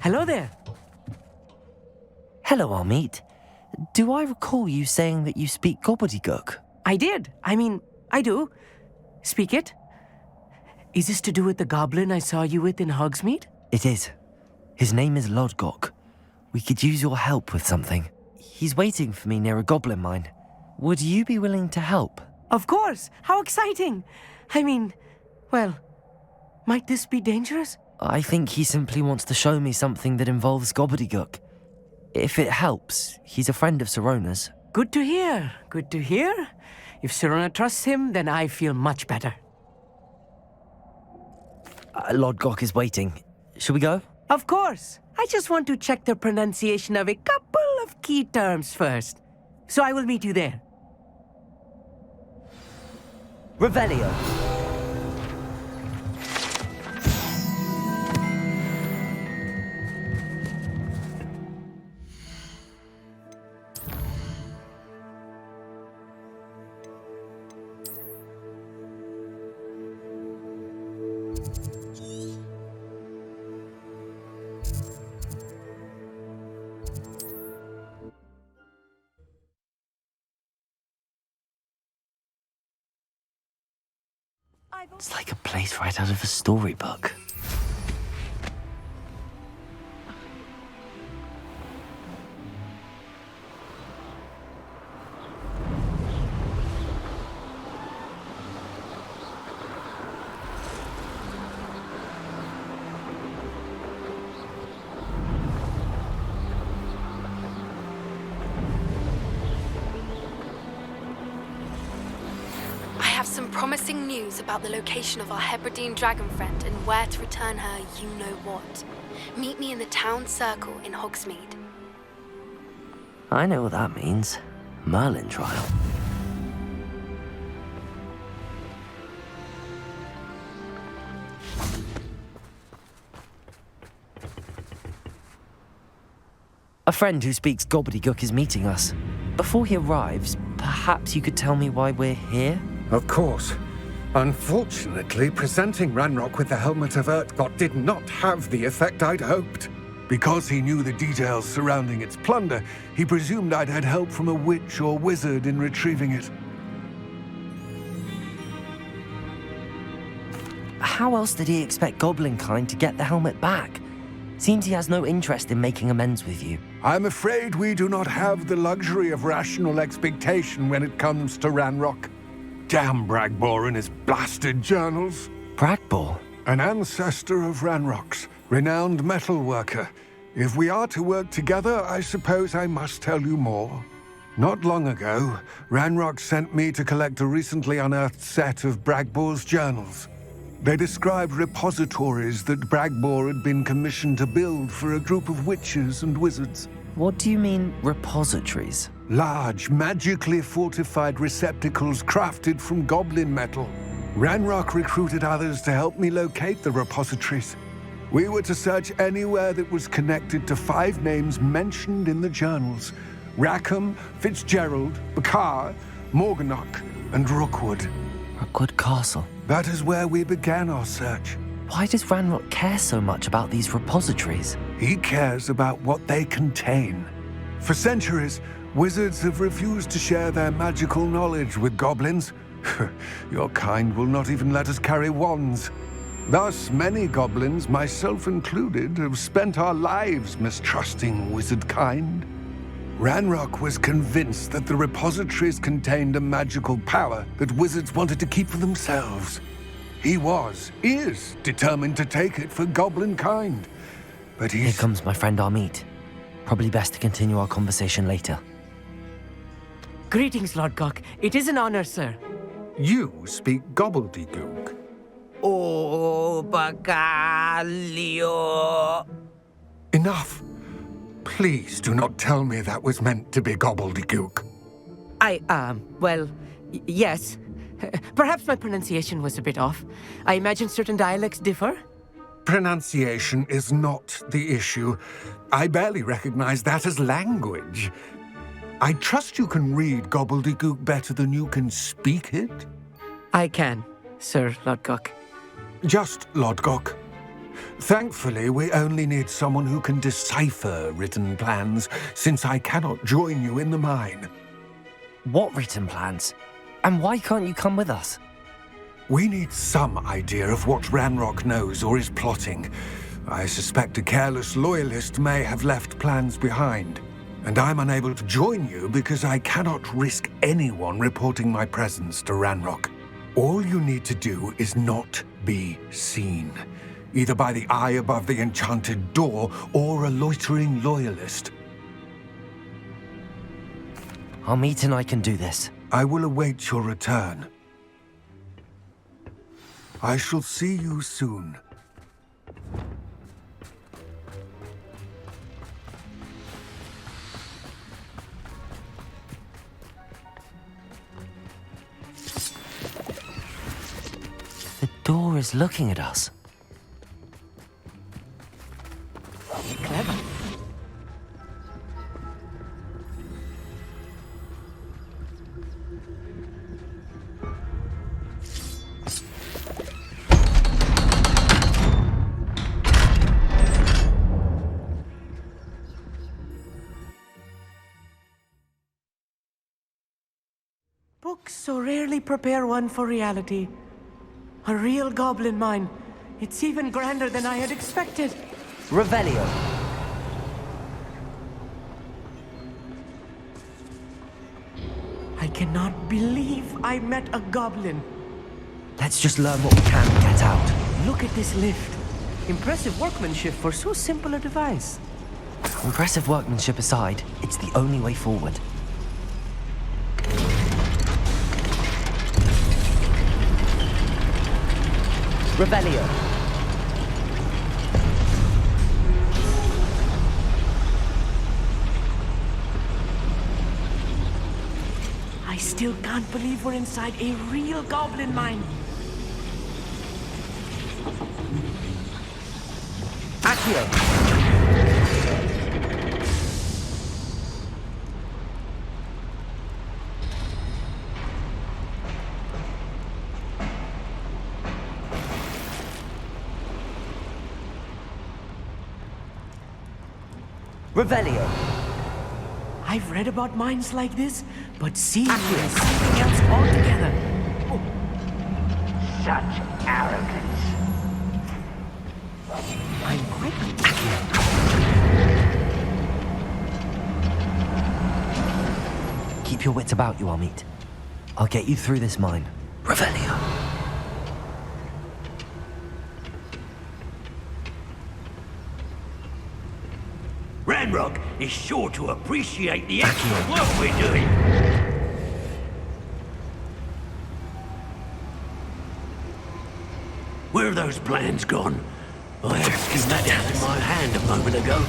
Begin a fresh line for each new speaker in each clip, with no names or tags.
Hello there.
Hello, Amit. Do I recall you saying that you speak Gobbledegook?
I did. I do. Speak it. Is this to do with the goblin I saw you with in Hogsmeade?
It is. His name is Lodgok. We could use your help with something. He's waiting for me near a goblin mine. Would you be willing to help?
Of course. How exciting. Well, might this be dangerous?
I think he simply wants to show me something that involves Gobbledegook. If it helps, he's a friend of Sirona's.
Good to hear. Good to hear. If Sirona trusts him, then I feel much better.
Lodgok is waiting. Shall we go?
Of course. I just want to check the pronunciation of a couple of key terms first. So I will meet you there.
Revelio. It's like a place right out of a storybook.
Promising news about the location of our Hebridean dragon friend and where to return her you-know-what. Meet me in the town circle in Hogsmeade.
I know what that means. Merlin trial. A friend who speaks Gobbledegook is meeting us. Before he arrives, perhaps you could tell me why we're here?
Of course. Unfortunately, presenting Ranrock with the Helmet of Urtkot did not have the effect I'd hoped. Because he knew the details surrounding its plunder, he presumed I'd had help from a witch or wizard in retrieving it.
How else did he expect Goblinkind to get the helmet back? Seems he has no interest in making amends with you.
I'm afraid we do not have the luxury of rational expectation when it comes to Ranrock. Damn Bragbor and his blasted journals.
Bragbor?
An ancestor of Ranrock's, renowned metalworker. If we are to work together, I suppose I must tell you more. Not long ago, Ranrock sent me to collect a recently unearthed set of Bragbor's journals. They described repositories that Bragbor had been commissioned to build for a group of witches and wizards.
What do you mean, repositories?
Large, magically fortified receptacles crafted from goblin metal. Ranrock recruited others to help me locate the repositories. We were to search anywhere that was connected to 5 names mentioned in the journals: Rackham, Fitzgerald, Bakar, Morganach, and Rookwood.
Rookwood Castle.
That is where we began our search.
Why does Ranrock care so much about these repositories?
He cares about what they contain. For centuries, wizards have refused to share their magical knowledge with goblins. Your kind will not even let us carry wands. Thus, many goblins, myself included, have spent our lives mistrusting wizard kind. Ranrock was convinced that the repositories contained a magical power that wizards wanted to keep for themselves. He is determined to take it for goblin kind. But
Here comes my friend Amit. Probably best to continue our conversation later.
Greetings, Lodgok. It is an honor, sir.
You speak Gobbledegook.
Oh, Bagalio.
Enough. Please do not tell me that was meant to be Gobbledegook.
Yes. Perhaps my pronunciation was a bit off. I imagine certain dialects differ.
Pronunciation is not the issue. I barely recognize that as language. I trust you can read Gobbledegook better than you can speak it?
I can, Sir Lodgok.
Just Lodgok. Thankfully, we only need someone who can decipher written plans, since I cannot join you in the mine.
What written plans? And why can't you come with us?
We need some idea of what Ranrock knows or is plotting. I suspect a careless loyalist may have left plans behind. And I'm unable to join you because I cannot risk anyone reporting my presence to Ranrock. All you need to do is not be seen, either by the eye above the enchanted door or a loitering loyalist.
Our meet and I can do this.
I will await your return. I shall see you soon.
The door is looking at us.
Clever. Books so rarely prepare one for reality. A real goblin mine. It's even grander than I had expected.
Revelio.
I cannot believe I met a goblin.
Let's just learn what we can and get out.
Look at this lift. Impressive workmanship for so simple a device.
Impressive workmanship aside, it's the only way forward. Revelio.
I still can't believe we're inside a real goblin mine.
Accio. Revelio.
I've read about mines like this, but seeing it is something else altogether.
Such arrogance.
I'm quite...
Keep your wits about you, Amit. I'll get you through this mine. Revelio.
Ranrock is sure to appreciate the extra work we're doing. Where have those plans gone? I had schematics in my hand a moment ago.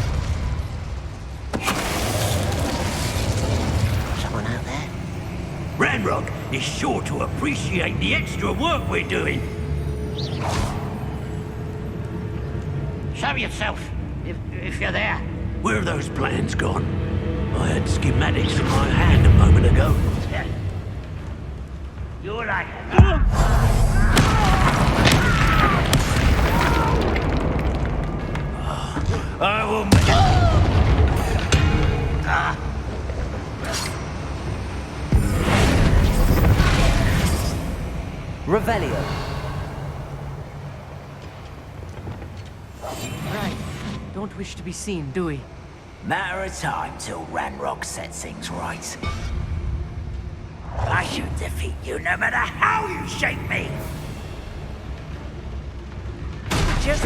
Someone out there?
Ranrock is sure to appreciate the extra work we're doing. Show yourself, if you're there. Where have those plans gone? I had schematics in my hand a moment ago. You're like... I will...
Revelio.
Right. Don't wish to be seen, do we?
Matter of time till Ranrock sets things right. I should defeat you no matter how you shake me!
Just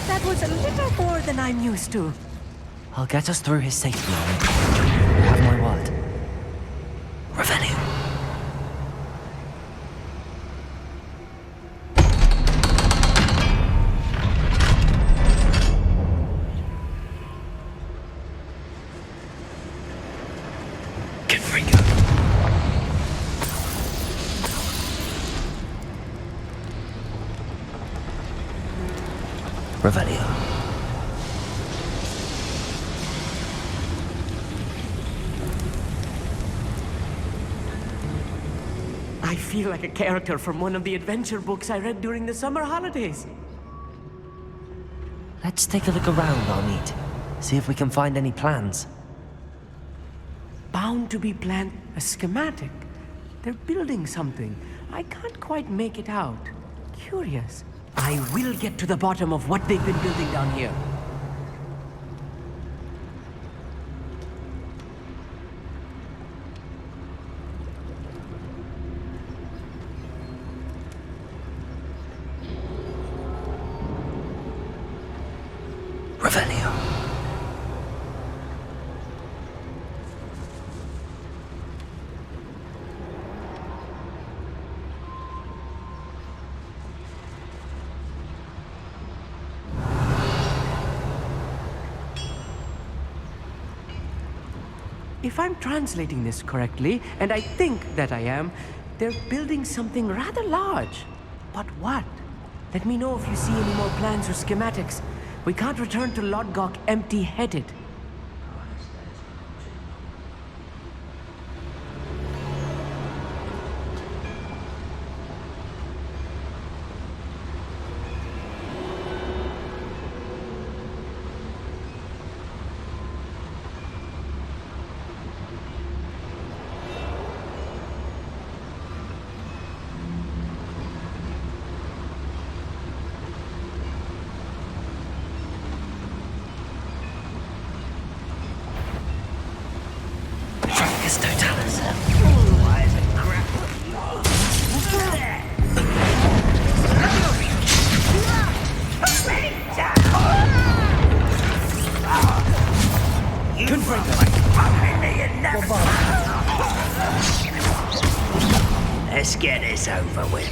that was a little more than I'm used to.
I'll get us through his safety, Amit. You have my word. Revelio. Revelio.
I feel like a character from one of the adventure books I read during the summer holidays.
Let's take a look around, Amit. See if we can find any plans.
Bound to be planned. A schematic. They're building something. I can't quite make it out. Curious. I will get to the bottom of what they've been building down here.
Revelio.
If I'm translating this correctly, and I think that I am, they're building something rather large. But what? Let me know if you see any more plans or schematics. We can't return to Lodgok empty-headed.
Let's get this over with.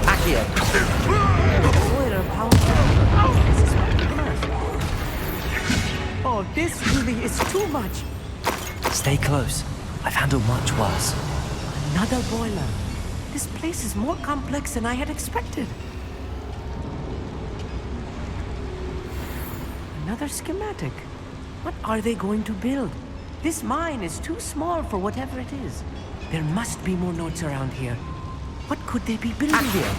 Accio.
Oh, this really is too much.
Stay close. I've handled much worse.
Another boiler. This place is more complex than I had expected. Another schematic. What are they going to build? This mine is too small for whatever it is. There must be more notes around here. What could they be building here?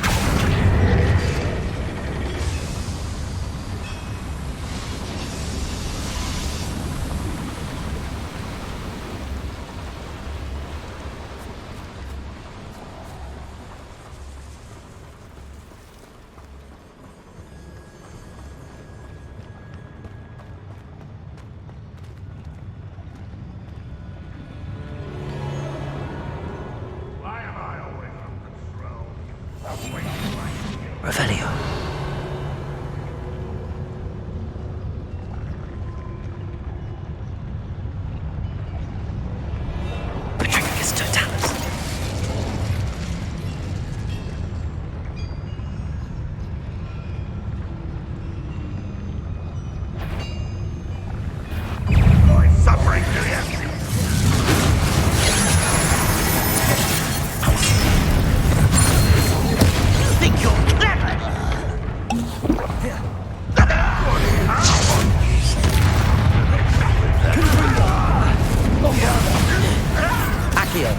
Revelio. Patricus Totalis.
Suffering, do you?
Think you're clever?
Accio.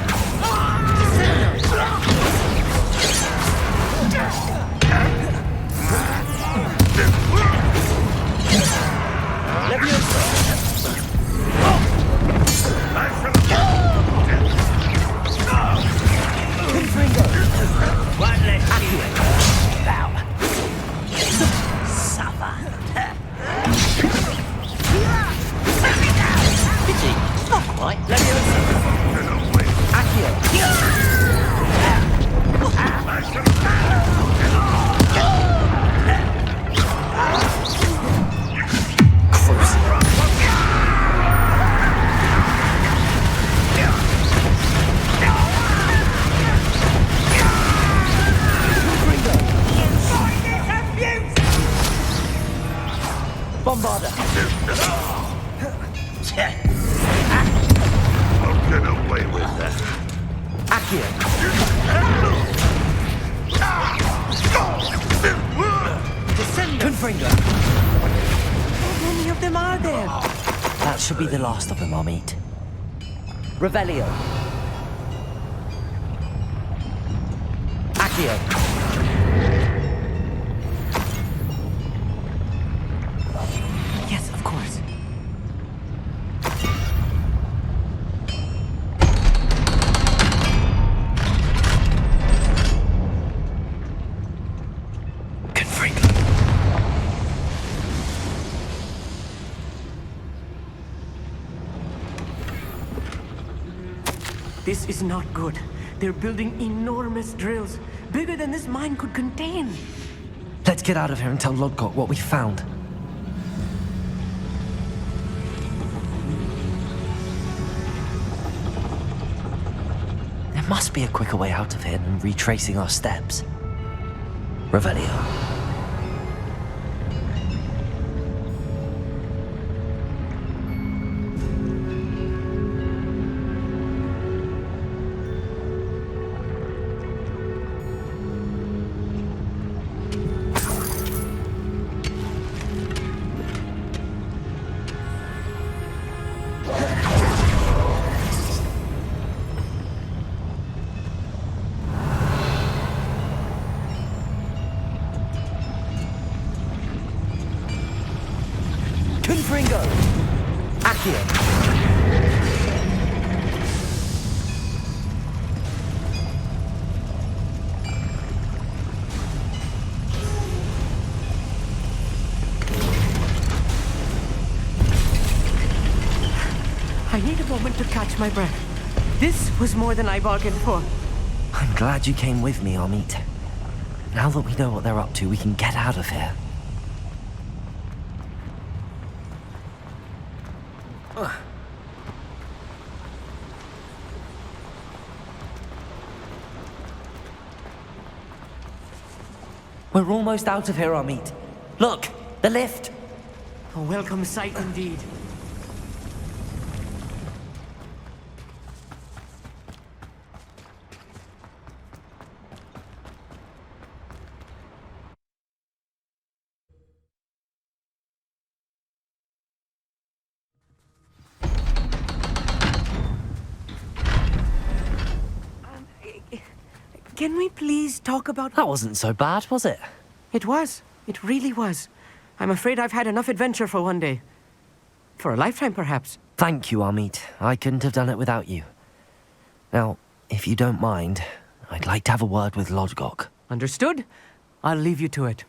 One less bow. Suffer. Pity. Not quite.
Bombarder.
I'll get away with that.
Accio. Confringo.
How many of them are there?
That should be the last of them, Amit. Revelio. Accio.
Yes, of course.
Confringo.
This is not good. They're building enormous drills, bigger than this mine could contain.
Let's get out of here and tell Lodgok what we found. There must be a quicker way out of here than retracing our steps. Revelio. Confringo! Accio!
I need a moment to catch my breath. This was more than I bargained for.
I'm glad you came with me, Amit. Now that we know what they're up to, we can get out of here. We're almost out of here, Amit. Look, the lift.
A welcome sight indeed. Can we please talk about...
That wasn't so bad, was it?
It was. It really was. I'm afraid I've had enough adventure for one day. For a lifetime, perhaps.
Thank you, Amit. I couldn't have done it without you. Now, if you don't mind, I'd like to have a word with Lodgok.
Understood? I'll leave you to it.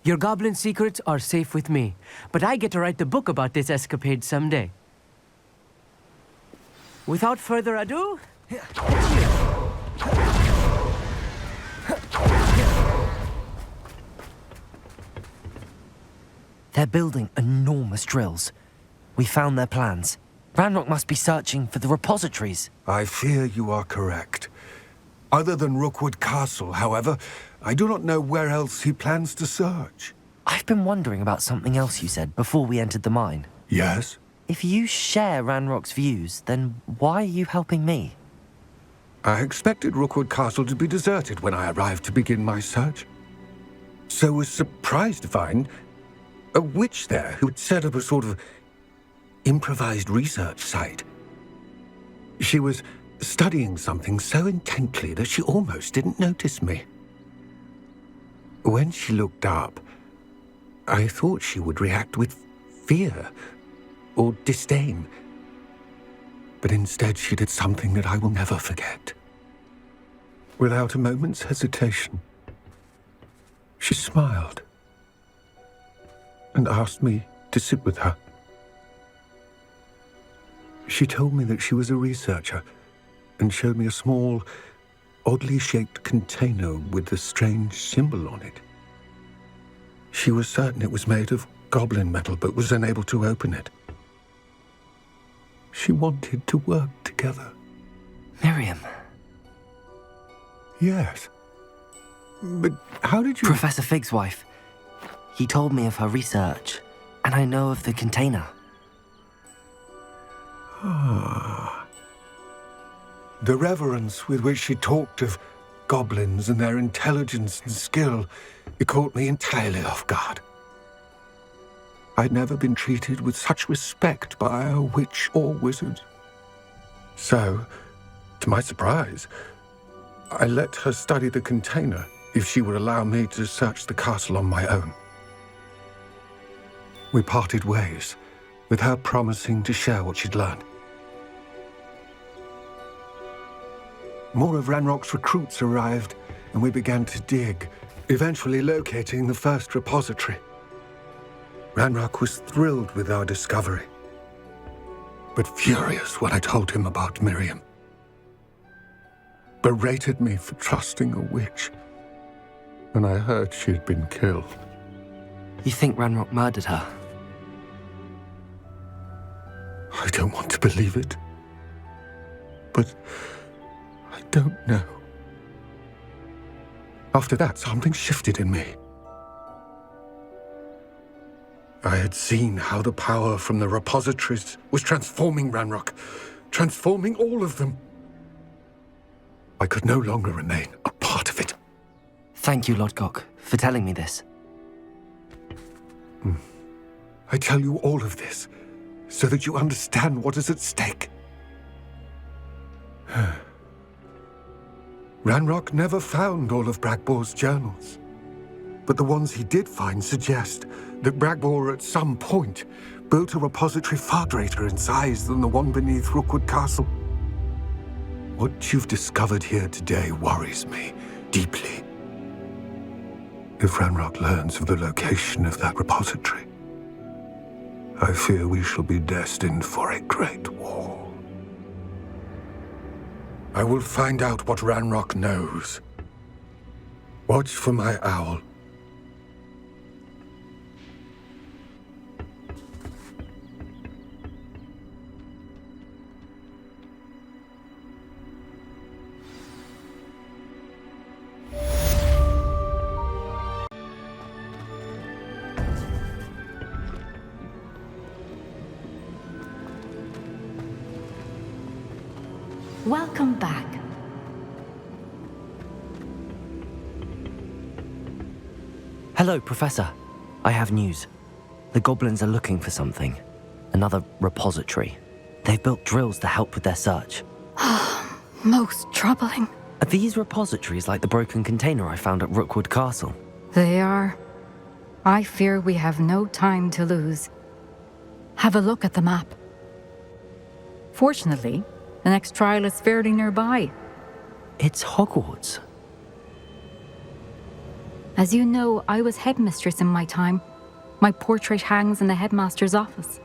Your goblin secrets are safe with me, but I get to write the book about this escapade someday. Without further ado, adieu.
They're building enormous drills. We found their plans. Ranrock must be searching for the repositories.
I fear you are correct. Other than Rookwood Castle, however, I do not know where else he plans to search.
I've been wondering about something else you said before we entered the mine.
Yes?
If you share Ranrock's views, then why are you helping me?
I expected Rookwood Castle to be deserted when I arrived to begin my search. So was surprised to find a witch there who had set up a sort of improvised research site. She was studying something so intently that she almost didn't notice me. When she looked up, I thought she would react with fear or disdain. But instead she did something that I will never forget. Without a moment's hesitation, she smiled and asked me to sit with her. She told me that she was a researcher and showed me a small, oddly shaped container with a strange symbol on it. She was certain it was made of goblin metal, but was unable to open it. She wanted to work together.
Miriam.
Yes. But how did you...
Professor Fig's wife. He told me of her research, and I know of the container.
Ah. The reverence with which she talked of goblins and their intelligence and skill, it caught me entirely off guard. I'd never been treated with such respect by a witch or wizard. So, to my surprise, I let her study the container if she would allow me to search the castle on my own. We parted ways, with her promising to share what she'd learned. More of Ranrock's recruits arrived, and we began to dig, eventually locating the first repository. Ranrock was thrilled with our discovery, but furious when I told him about Miriam. Berated me for trusting a witch, and I heard she had been killed.
You think Ranrock murdered her?
I don't want to believe it, but I don't know. After that, something shifted in me. I had seen how the power from the repositories was transforming Ranrock, transforming all of them. I could no longer remain a part of it.
Thank you, Lodgok, for telling me this.
I tell you all of this so that you understand what is at stake. Ranrock never found all of Bragbor's journals, but the ones he did find suggest that Bragbor at some point built a repository far greater in size than the one beneath Rookwood Castle. What you've discovered here today worries me deeply. If Ranrock learns of the location of that repository, I fear we shall be destined for a great war. I will find out what Ranrock knows. Watch for my owl.
Welcome back.
Hello, Professor. I have news. The goblins are looking for something. Another repository. They've built drills to help with their search.
Most troubling.
Are these repositories like the broken container I found at Rookwood Castle?
They are. I fear we have no time to lose. Have a look at the map. Fortunately, the next trial is fairly nearby.
It's Hogwarts.
As you know, I was headmistress in my time. My portrait hangs in the headmaster's office.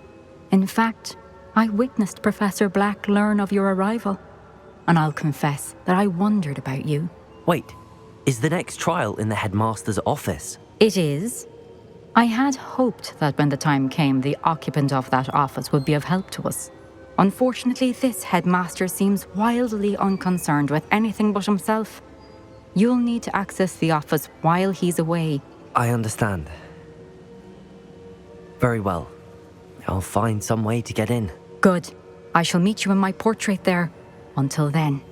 In fact, I witnessed Professor Black learn of your arrival. And I'll confess that I wondered about you.
Wait, is the next trial in the headmaster's office?
It is. I had hoped that when the time came, the occupant of that office would be of help to us. Unfortunately, this headmaster seems wildly unconcerned with anything but himself. You'll need to access the office while he's away.
I understand. Very well. I'll find some way to get in.
Good. I shall meet you in my portrait there. Until then.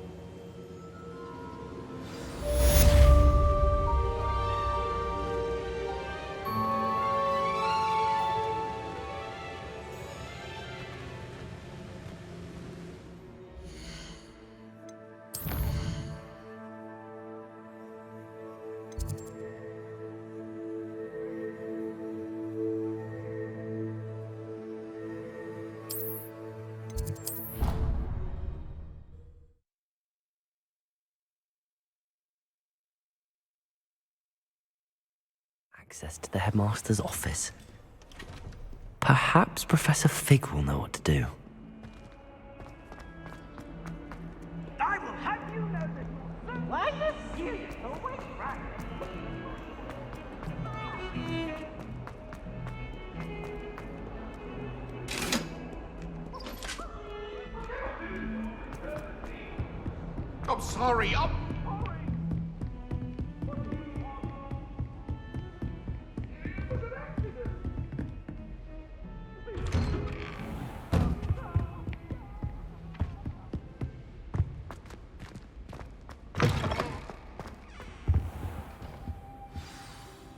Access to the headmaster's office. Perhaps Professor Fig will know what to do.
I will have you know that why this serious away right.
I'm sorry,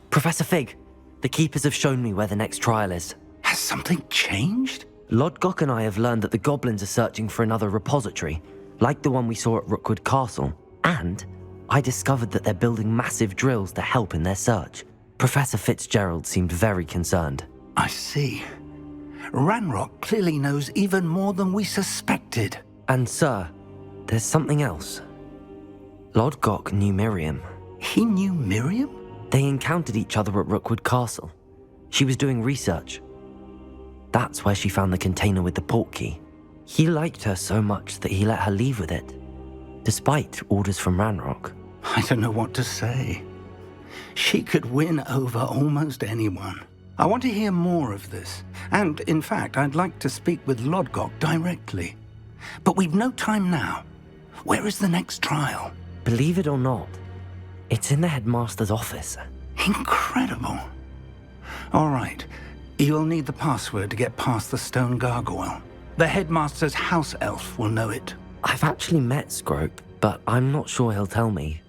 Professor Fig, the Keepers have shown me where the next trial is.
Has something changed?
Lodgok and I have learned that the goblins are searching for another repository, like the one we saw at Rookwood Castle. And I discovered that they're building massive drills to help in their search. Professor FITZGERALD seemed very concerned.
I see. Ranrock clearly knows even more than we suspected.
And sir, there's something else. Lodgok knew Miriam.
He knew Miriam?
They encountered each other at Rookwood Castle. She was doing research. That's where she found the container with the portkey. He liked her so much that he let her leave with it, despite orders from Ranrock.
I don't know what to say. She could win over almost anyone. I want to hear more of this. And, in fact, I'd like to speak with Lodgok directly. But we've no time now. Where is the next trial?
Believe it or not, it's in the headmaster's office.
Incredible. All right. You'll need the password to get past the stone gargoyle. The headmaster's house elf will know it.
I've actually met Scrope, but I'm not sure he'll tell me.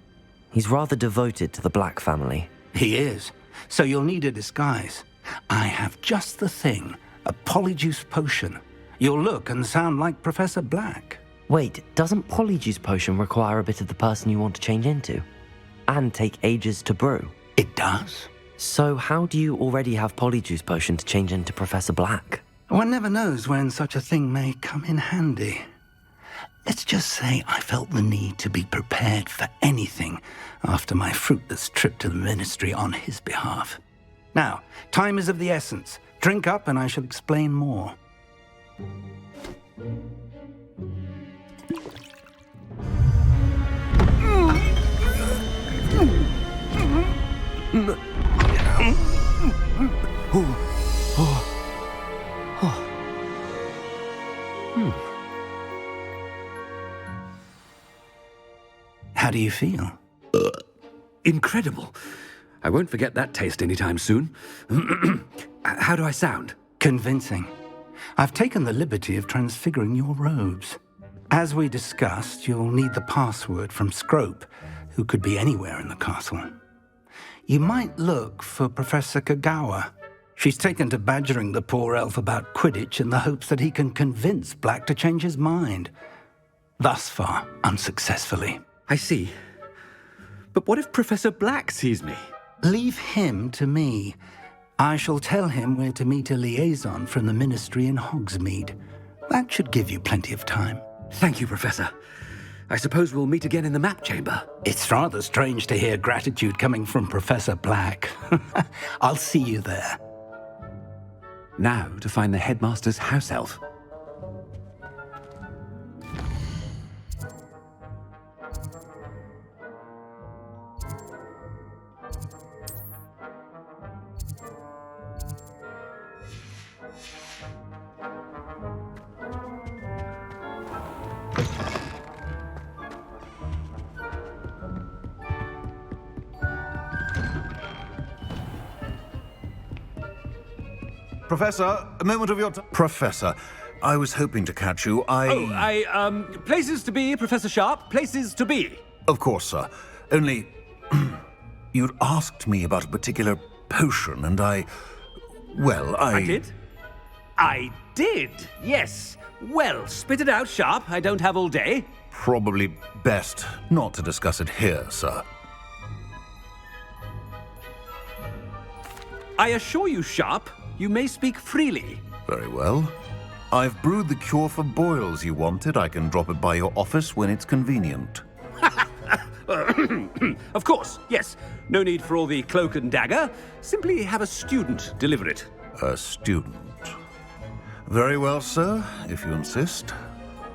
He's rather devoted to the Black family.
He is. So you'll need a disguise. I have just the thing. A polyjuice potion. You'll look and sound like Professor Black.
Wait, doesn't Polyjuice Potion require a bit of the person you want to change into? And take ages to brew?
It does.
So how do you already have Polyjuice Potion to change into Professor Black?
One never knows when such a thing may come in handy. Let's just say I felt the need to be prepared for anything after my fruitless trip to the Ministry on his behalf. Now, time is of the essence. Drink up and I shall explain more. How do you feel?
Incredible. I won't forget that taste anytime soon. How do I sound?
Convincing. I've taken the liberty of transfiguring your robes. As we discussed, you'll need the password from Scrope, who could be anywhere in the castle. You might look for Professor Kagawa. She's taken to badgering the poor elf about Quidditch in the hopes that he can convince Black to change his mind. Thus far, unsuccessfully.
I see. But what if Professor Black sees me?
Leave him to me. I shall tell him where to meet a liaison from the Ministry in Hogsmeade. That should give you plenty of time.
Thank you, Professor. I suppose we'll meet again in the map chamber.
It's rather strange to hear gratitude coming from Professor Black. I'll see you there.
Now to find the headmaster's house elf.
Professor, a moment of your time. Professor, I was hoping to catch you.
Places to be, Professor Sharp. Places to be.
Of course, sir. Only, you'd asked me about a particular potion, and I
did? I did, yes. Well, spit it out, Sharp. I don't have all day.
Probably best not to discuss it here, sir.
I assure you, Sharp, you may speak freely.
Very well. I've brewed the cure for boils you wanted. I can drop it by your office when it's convenient.
Of course, yes. No need for all the cloak and dagger. Simply have a student deliver it.
A student. Very well, sir, if you insist.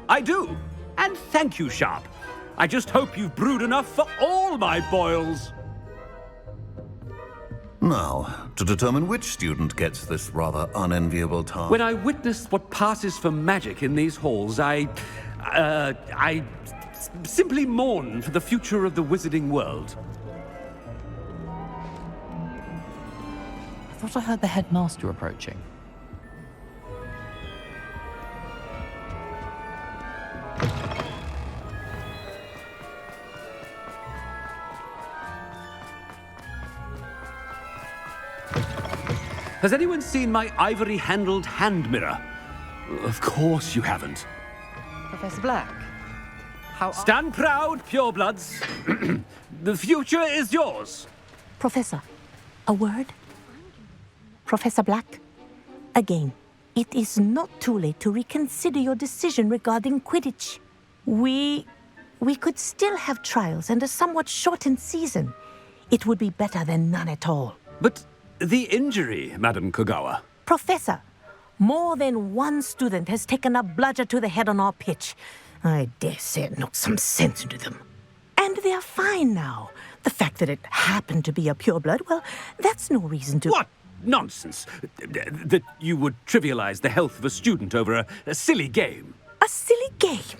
I do. And thank you, Sharp. I just hope you've brewed enough for all my boils.
Now, to determine which student gets this rather unenviable task.
When I witness what passes for magic in these halls, I simply mourn for the future of the wizarding world.
I thought I heard the headmaster approaching.
Has anyone seen my ivory-handled hand mirror? Of course you haven't.
Professor Black, how...
Stand proud, purebloods. The future is yours.
Professor, a word? Professor Black, again, it is not too late to reconsider your decision regarding Quidditch. We could still have trials and a somewhat shortened season. It would be better than none at all.
But the injury, Madam Kogawa.
Professor, more than one student has taken a bludger to the head on our pitch. I dare say it knocked some sense into them. And they are fine now. The fact that it happened to be a pureblood, well, that's no reason to...
What nonsense! That you would trivialize the health of a student over a silly game.
A silly game?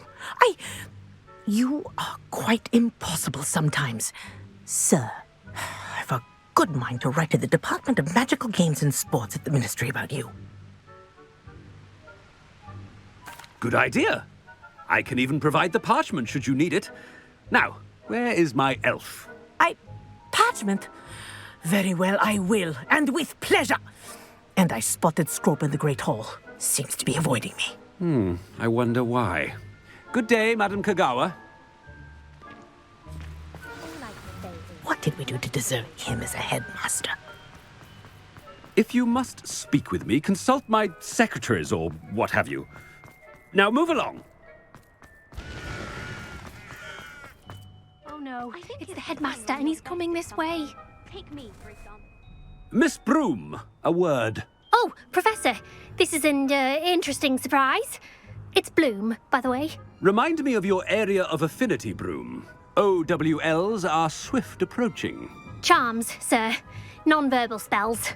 You are quite impossible sometimes. Sir, I've a good mind to write to the Department of Magical Games and Sports at the Ministry about you.
Good idea. I can even provide the parchment should you need it. Now, where is my elf?
Parchment? Very well, I will, and with pleasure. And I spotted Scrope in the Great Hall. Seems to be avoiding me.
I wonder why. Good day, Madam Kogawa.
What did we do to deserve him as a headmaster?
If you must speak with me, consult my secretaries or what have you. Now move along.
Oh no, it's the headmaster and he's coming this way. Take me, for example.
Miss Broom, a word.
Oh, Professor, this is an interesting surprise. It's Bloom, by the way.
Remind me of your area of affinity, Broom. OWLs are swift approaching.
Charms, sir. Non-verbal spells.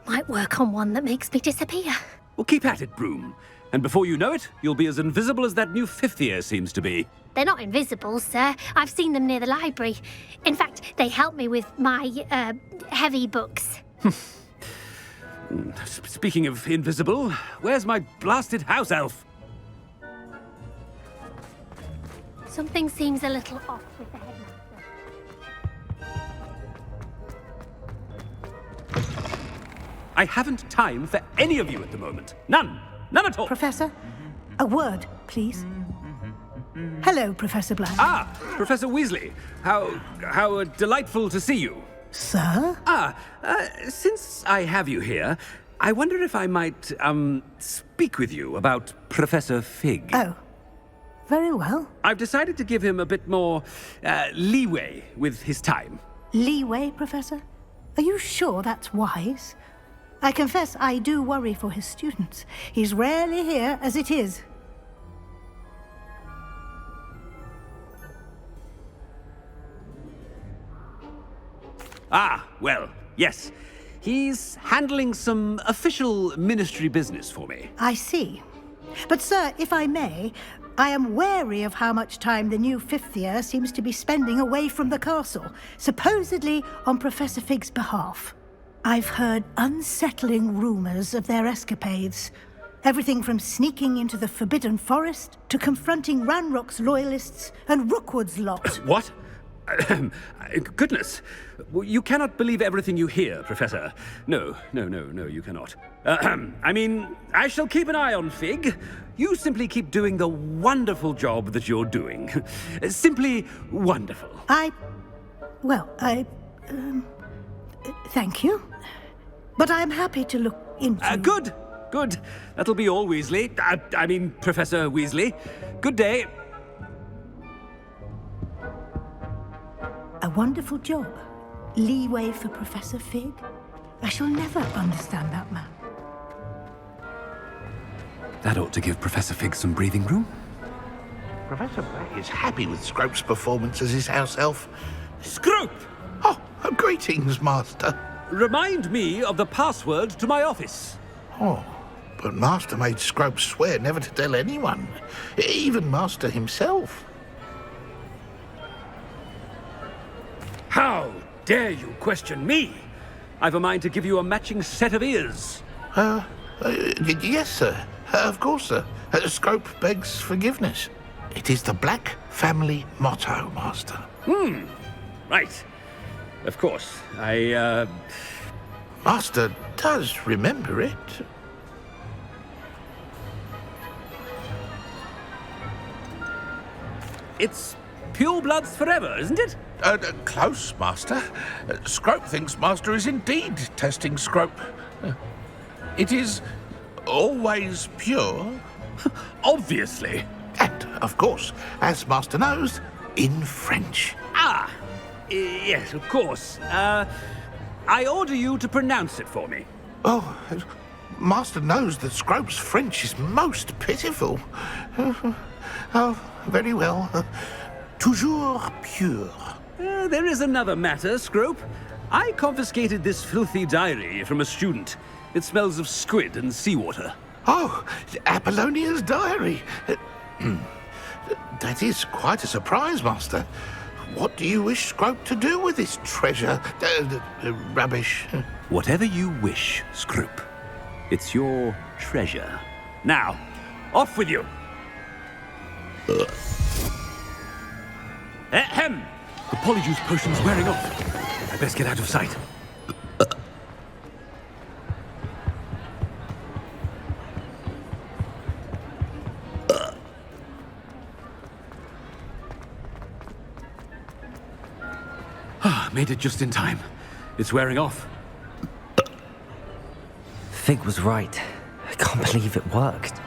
Might work on one that makes me disappear.
Well, keep at it, Broom. And before you know it, you'll be as invisible as that new fifth year seems to be.
They're not invisible, sir. I've seen them near the library. In fact, they help me with my, heavy books.
Speaking of invisible, where's my blasted house elf?
Something seems a little off with the headmaster.
I haven't time for any of you at the moment. None. None at all.
Professor, a word, please. Hello, Professor Black.
Ah, Professor Weasley. How delightful to see you.
Sir?
Since I have you here, I wonder if I might, speak with you about Professor Fig.
Oh, very well.
I've decided to give him a bit more, leeway with his time.
Leeway, Professor? Are you sure that's wise? I confess I do worry for his students. He's rarely here as it is.
Ah, well, yes. He's handling some official ministry business for me.
I see. But, sir, if I may, I am wary of how much time the new fifth year seems to be spending away from the castle, supposedly on Professor Fig's behalf. I've heard unsettling rumors of their escapades. Everything from sneaking into the Forbidden Forest to confronting Ranrock's loyalists and Rookwood's lot.
What? Goodness. You cannot believe everything you hear, Professor. No, you cannot. I mean, I shall keep an eye on Fig. You simply keep doing the wonderful job that you're doing. Simply wonderful.
Thank you. But I'm happy to look into...
Good. That'll be all, Weasley. I mean, Professor Weasley. Good day.
A wonderful job. Leeway for Professor Fig. I shall never understand that man.
That ought to give Professor Fig some breathing room.
Professor Black is happy with Scrope's performance as his house elf.
Scrope!
Oh, greetings, Master.
Remind me of the password to my office.
Oh, but Master made Scrope swear never to tell anyone, even Master himself.
How dare you question me? I've a mind to give you a matching set of ears.
Yes, sir. Of course, sir. Scrope begs forgiveness. It is the Black family motto, Master.
Right. Of course.
Master does remember it.
It's purebloods forever, isn't it?
Close, Master. Scrope thinks Master is indeed testing Scrope. It is always pure.
Obviously.
And, of course, as Master knows, in French.
Ah, yes, of course. I order you to pronounce it for me.
Oh, Master knows that Scrope's French is most pitiful. Oh, very well. Toujours pure.
There is another matter, Scrope. I confiscated this filthy diary from a student. It smells of squid and seawater.
Oh, Apollonia's diary. That is quite a surprise, Master. What do you wish Scrope to do with this treasure? Rubbish.
Whatever you wish, Scrope. It's your treasure. Now, off with you. Ahem! The polyjuice potion's wearing off. I best get out of sight. Made it just in time. It's wearing off.
Fig was right. I can't believe it worked.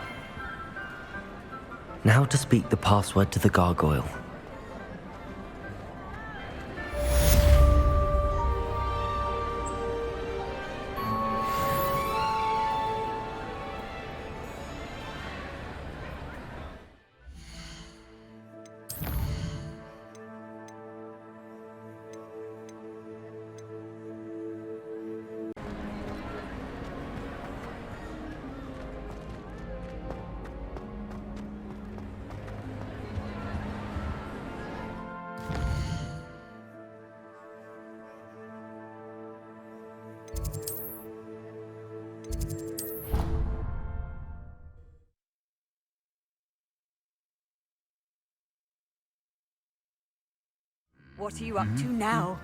Now to speak the password to the gargoyle.
What are you up to now?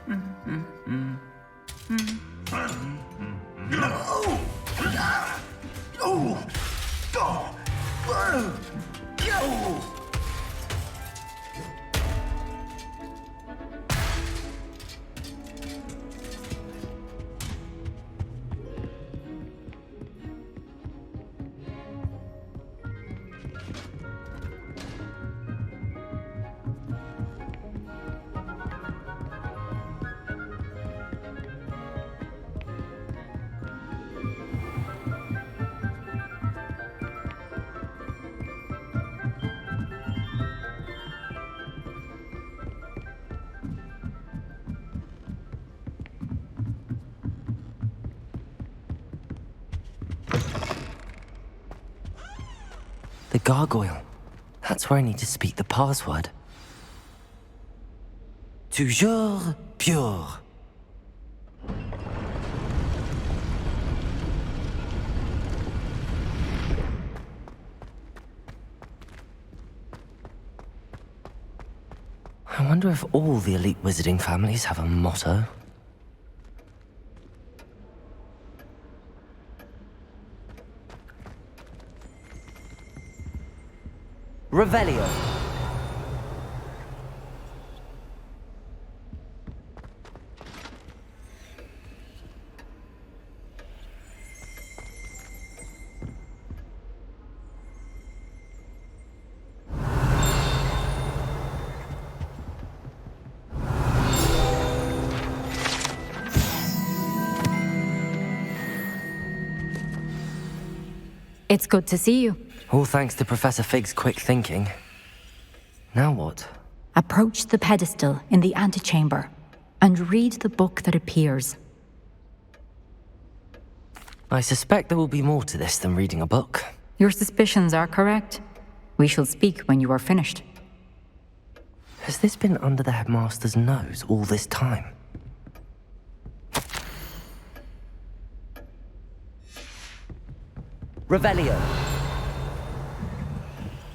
The gargoyle. That's where I need to speak the password. Toujours pure. I wonder if all the elite wizarding families have a motto. Revelio.
It's good to see you.
All thanks to Professor Fig's quick thinking. Now what?
Approach the pedestal in the antechamber and read the book that appears.
I suspect there will be more to this than reading a book.
Your suspicions are correct. We shall speak when you are finished.
Has this been under the headmaster's nose all this time? Revelio.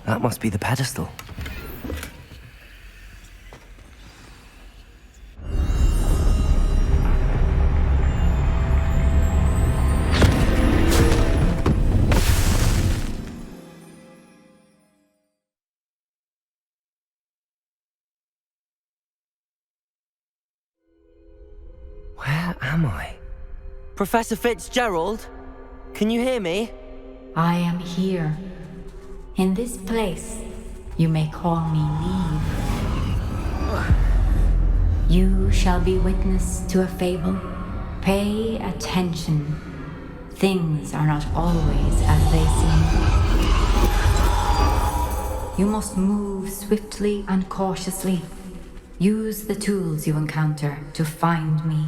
That must be the pedestal.
Where am I? Professor Fitzgerald? Can you hear me?
I am here. In this place, you may call me Niamh. You shall be witness to a fable. Pay attention. Things are not always as they seem. You must move swiftly and cautiously. Use the tools you encounter to find me.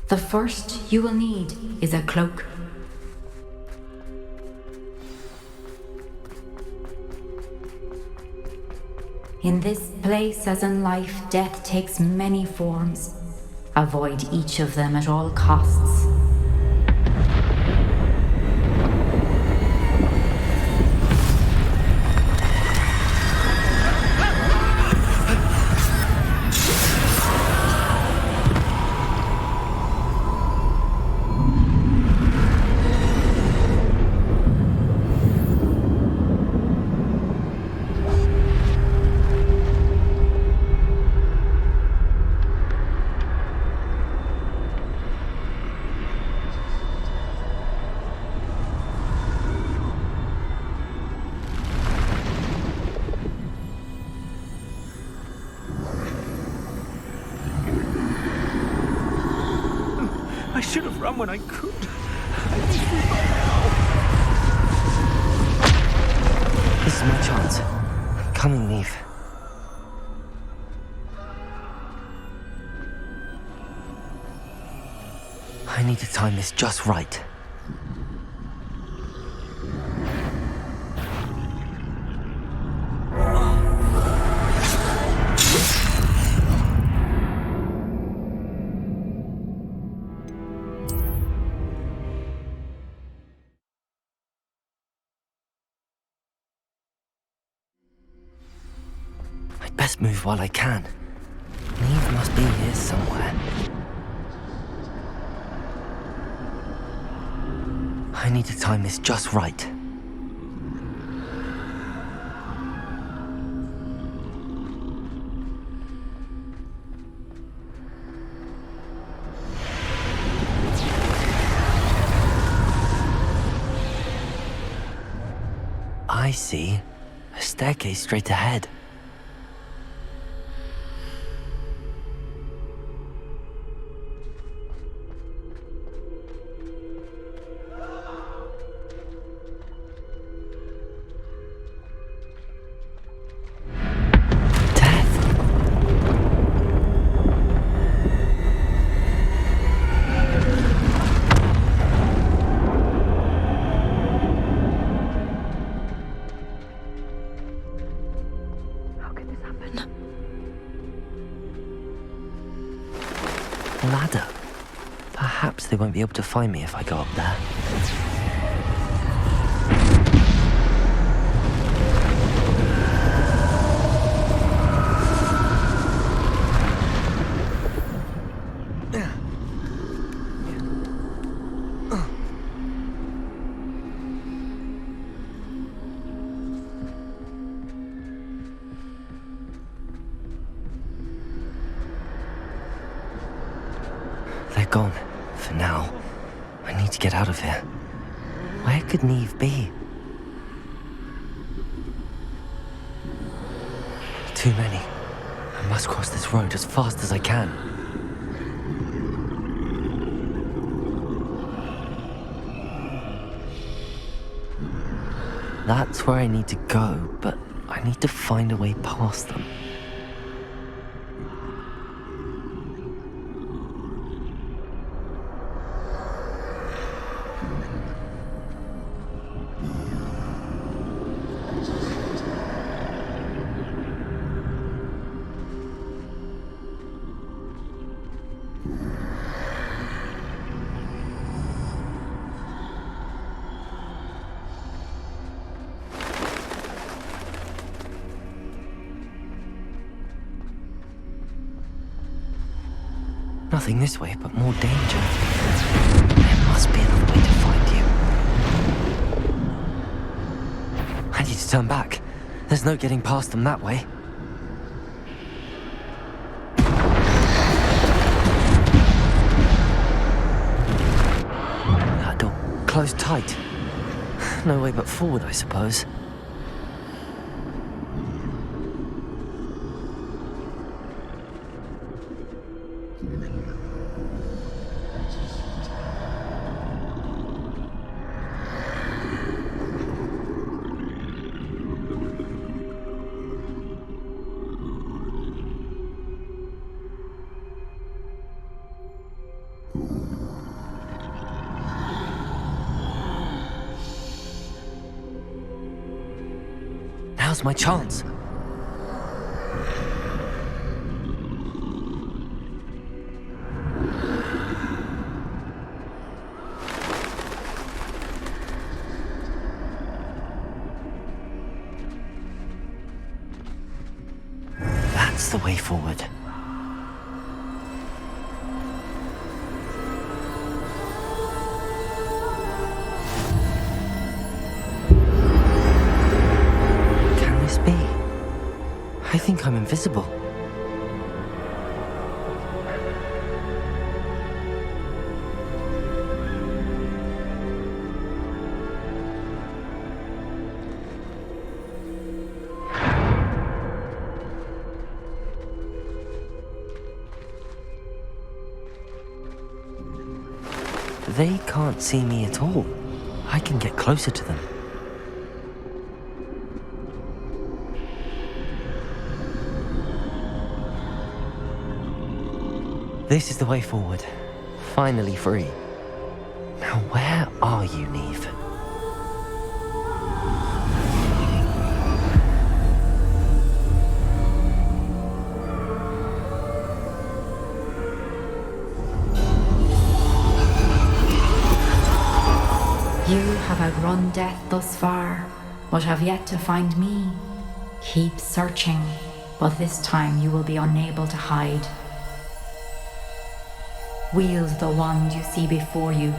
The first you will need is a cloak. In this place, as in life, death takes many forms. Avoid each of them at all costs.
I should have run when I could.
This is my chance. I'm coming, Niamh. I need to time this just right. I'd best move while I can. Niamh must be here somewhere. I need to time this just right. I see. A staircase straight ahead. Ladder. Perhaps they won't be able to find me if I go up there. They're gone, for now. I need to get out of here. Where could Niamh be? Too many. I must cross this road as fast as I can. That's where I need to go, but I need to find a way past them. Nothing this way, but more danger. There must be another way to find you. I need to turn back. There's no getting past them that way. closed tight. No way but forward, I suppose. Now's my chance. That's the way forward. I think I'm invisible. They can't see me at all. I can get closer to them. This is the way forward. Finally free. Now where are you, Niamh?
You have outrun death thus far, but have yet to find me. Keep searching, but this time you will be unable to hide. Wield the wand you see before you.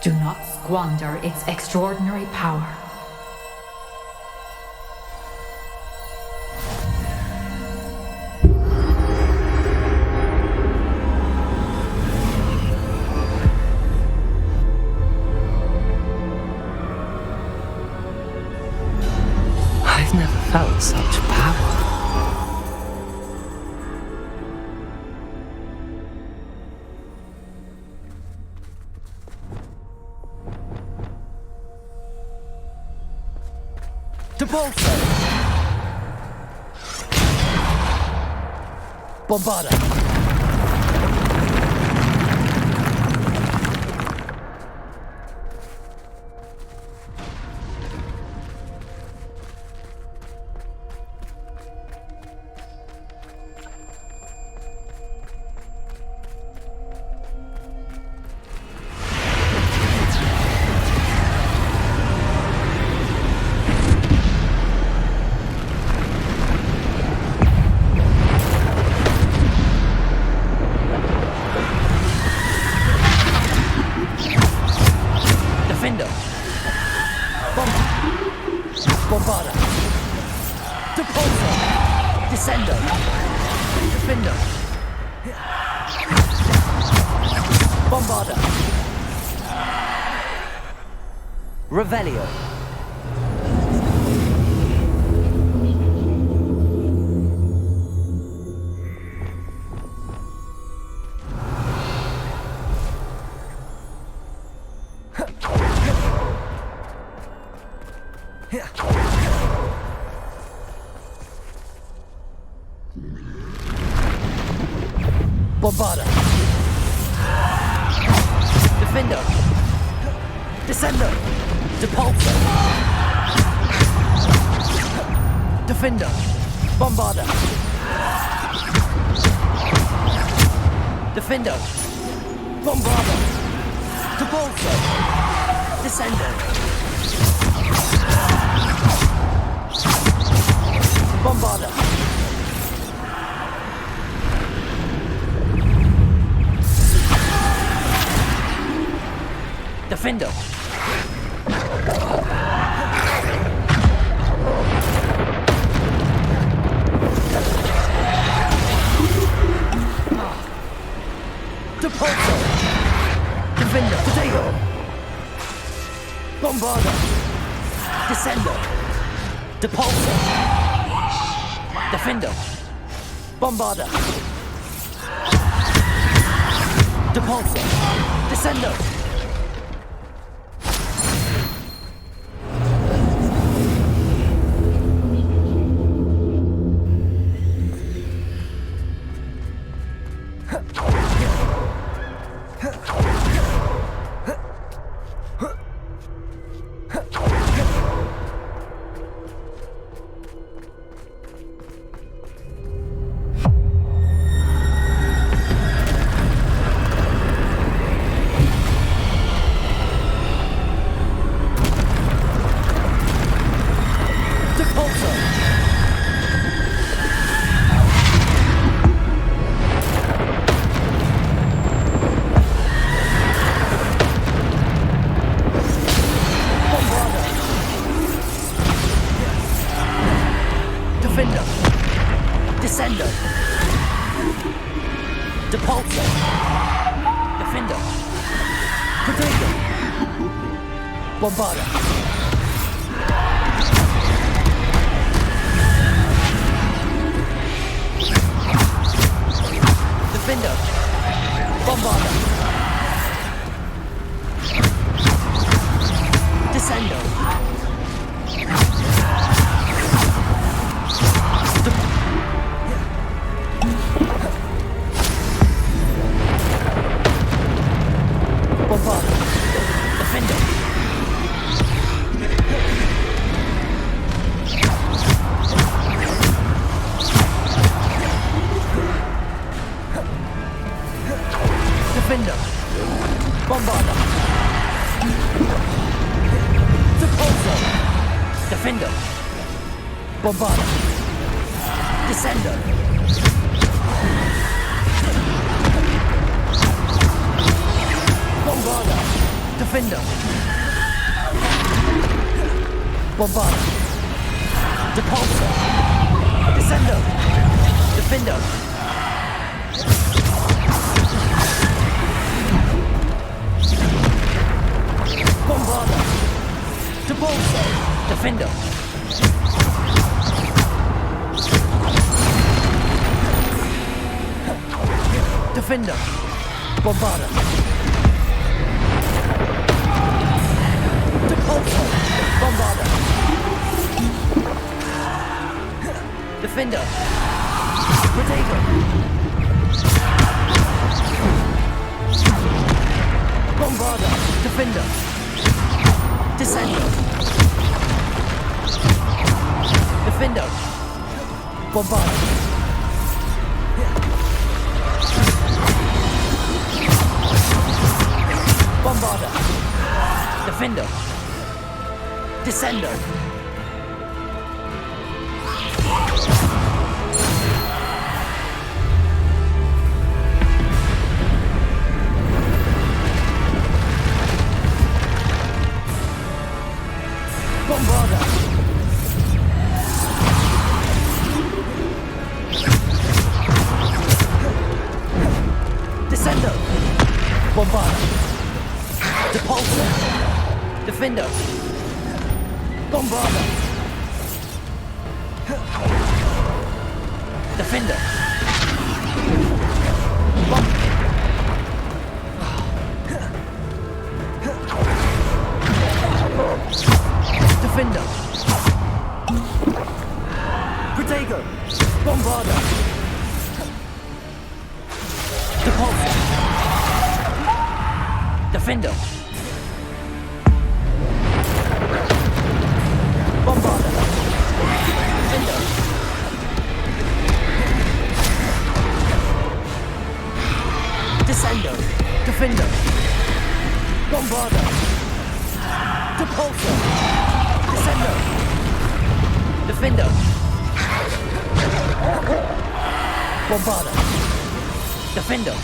Do not squander its extraordinary power.
I've never felt such power.
Bolsa! Bombarda! Bombarda! Depulso! Descendo! Defendo! Bombarda! Revelio! Bombarda! Defendo! Descendo! Depulso! Defendo! Bombarda! Defendo! Bombarda! Depulso! Descendo! Bombarda! Defendo! Depulso! Defendo! Potato!
Bombarder! Descender! Depulsor! Defender! Bombarder! Depulsor! Descender! Bombarder! Defender! Bombarder! Descender! Bombarder! Defender! Defender! Bombarder! Depulsor! Defender! Bombarder! Descender! Bombarder! Defender! Bombarder! Depulsor! Descender! Defender! Bombarder! Depulsor! Defender! Defender! Bombarder! Depulsor! Bombarder! Defender! Potato! Bombarder! Defender! Descender! Defender! Bombarder! Bombarder! Defender! Descender! Bombarder! Descender! Bombarder! Depulsor! Defender! Bombarder! Defender! Defender! Protego! Bombarder! Depulsor! Defender! Bombarder! Defender! Descender! Defender! Bombarder! Depulsor! Descender! Defender! Bombarder! Defender!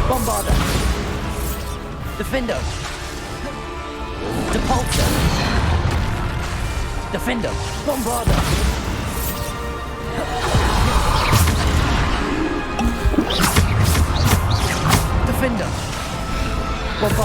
Bombarder! Defender! Depulsor! Defender! Bombarder! Defender!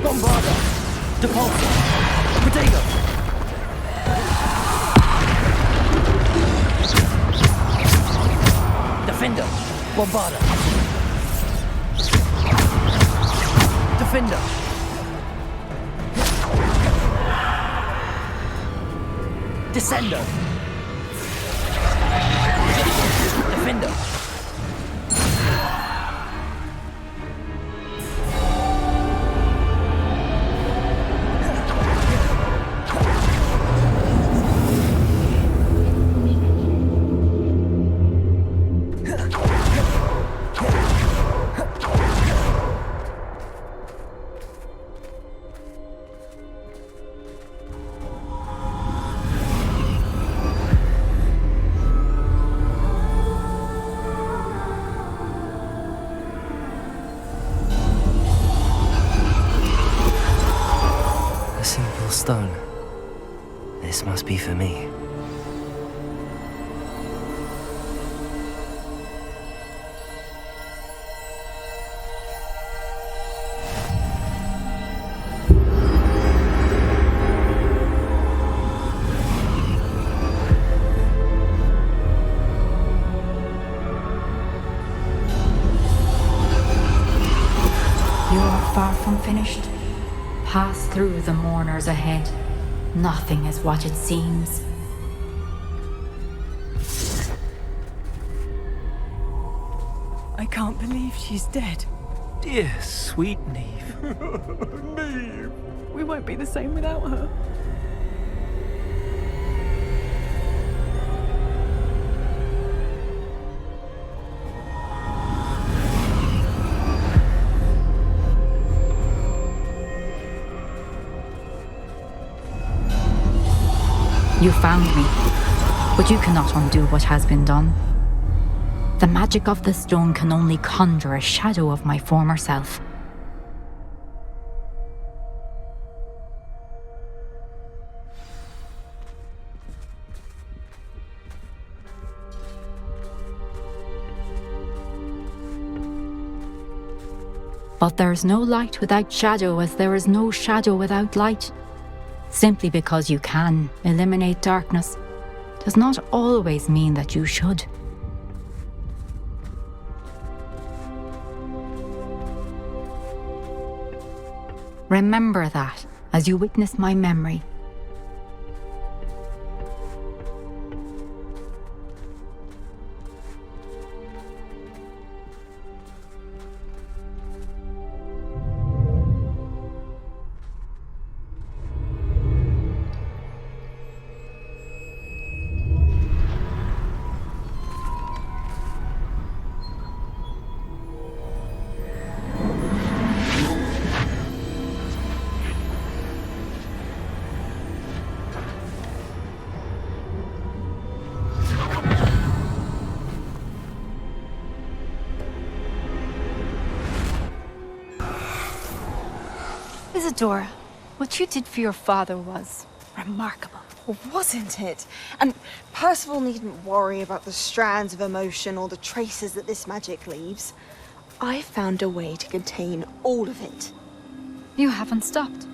Bombarda! Depulsor! Potato! Defender! Bombarda! Defender! Descender! Defender! Stone. This must be for me.
You are far from finished. Pass through the mourners ahead. Nothing is what it seems.
I can't believe she's dead.
Dear, sweet Niamh.
Niamh! We won't be the same without her.
You found me, but you cannot undo what has been done. The magic of the stone can only conjure a shadow of my former self. But there is no light without shadow, as there is no shadow without light. Simply because you can eliminate darkness does not always mean that you should. Remember that as you witness my memory.
Isadora, what you did for your father was remarkable.
Well, wasn't it? And Percival needn't worry about the strands of emotion or the traces that this magic leaves. I found a way to contain all of it.
You haven't stopped.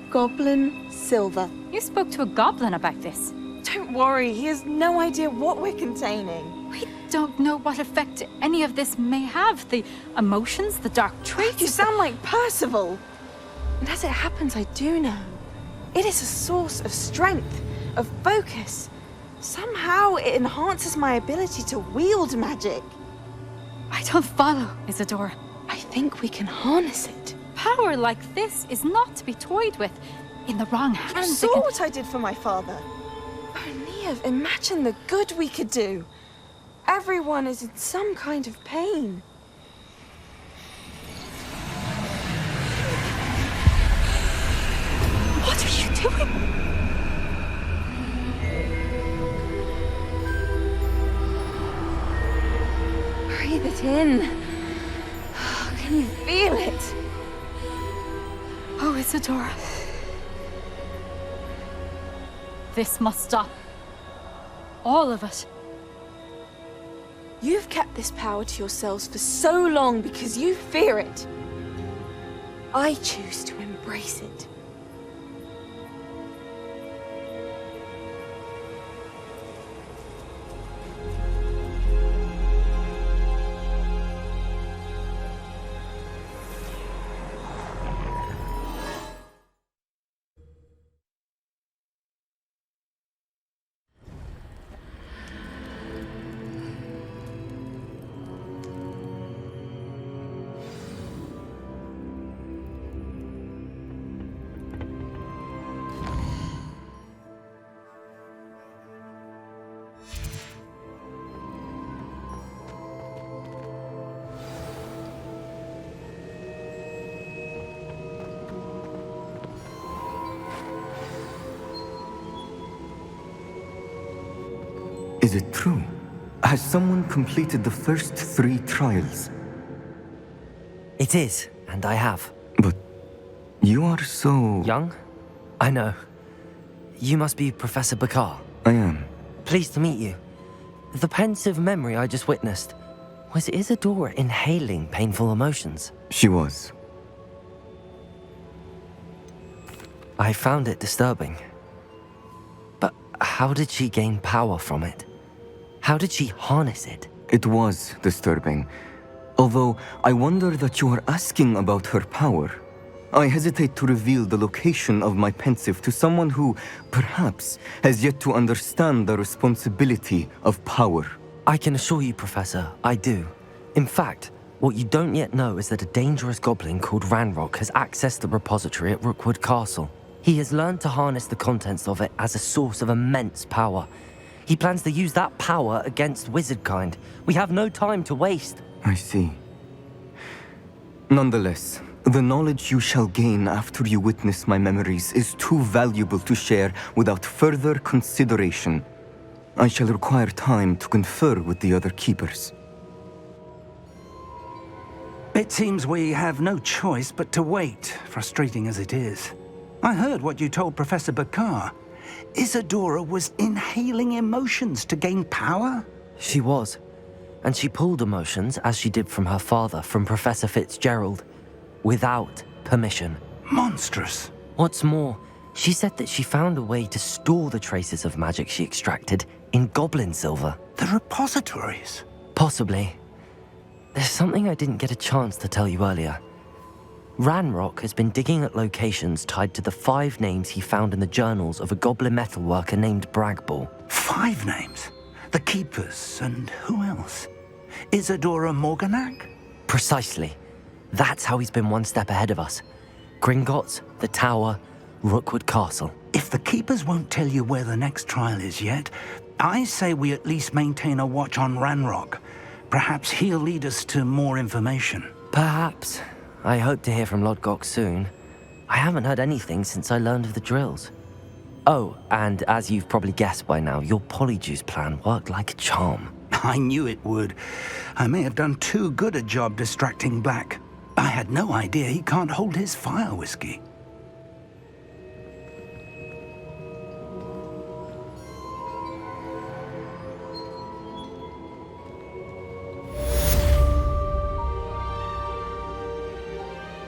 Goblin Silver.
You spoke to a goblin about this.
Don't worry, he has no idea what we're containing.
We don't know what effect any of this may have. The emotions, the dark traits.
You sound like Percival. And as it happens, I do know. It is a source of strength, of focus. Somehow it enhances my ability to wield magic.
I don't follow, Isadora.
I think we can harness it.
Power like this is not to be toyed with. In the wrong hands.
You saw what I did for my father. Oh, Niamh, imagine the good we could do. Everyone is in some kind of pain.
What are you doing?
Breathe it in. Can you feel it?
Oh, Isadora. This must stop. All of it.
You've kept this power to yourselves for so long because you fear it. I choose to embrace it.
Is it true? Has someone completed the first 3 trials?
It is, and I have.
But you are so...
Young? I know. You must be Professor Bakar.
I am.
Pleased to meet you. The pensive memory I just witnessed, was Isadora inhaling painful emotions?
She was.
I found it disturbing. But how did she gain power from it? How did she harness it?
It was disturbing. Although I wonder that you are asking about her power. I hesitate to reveal the location of my pensive to someone who, perhaps, has yet to understand the responsibility of power.
I can assure you, Professor, I do. In fact, what you don't yet know is that a dangerous goblin called Ranrock has accessed the repository at Rookwood Castle. He has learned to harness the contents of it as a source of immense power. He plans to use that power against wizardkind. We have no time to waste.
I see. Nonetheless, the knowledge you shall gain after you witness my memories is too valuable to share without further consideration. I shall require time to confer with the other keepers.
It seems we have no choice but to wait, frustrating as it is. I heard what you told Professor Bakar. Isadora was inhaling emotions to gain power?
She was. And she pulled emotions, as she did from her father, from Professor FITZGERALD, without permission.
Monstrous.
What's more, she said that she found a way to store the traces of magic she extracted in goblin silver.
The repositories?
Possibly. There's something I didn't get a chance to tell you earlier. Ranrock has been digging at locations tied to the 5 names he found in the journals of a goblin metalworker named Bragball.
5 names? The Keepers, and who else? Isadora Morganac?
Precisely. That's how he's been one step ahead of us. Gringotts, the Tower, Rookwood Castle.
If the Keepers won't tell you where the next trial is yet, I say we at least maintain a watch on Ranrock. Perhaps he'll lead us to more information.
Perhaps. I hope to hear from Lodgok soon. I haven't heard anything since I learned of the drills. Oh, and as you've probably guessed by now, your polyjuice plan worked like a charm.
I knew it would. I may have done too good a job distracting Black. I had no idea he can't hold his fire whiskey.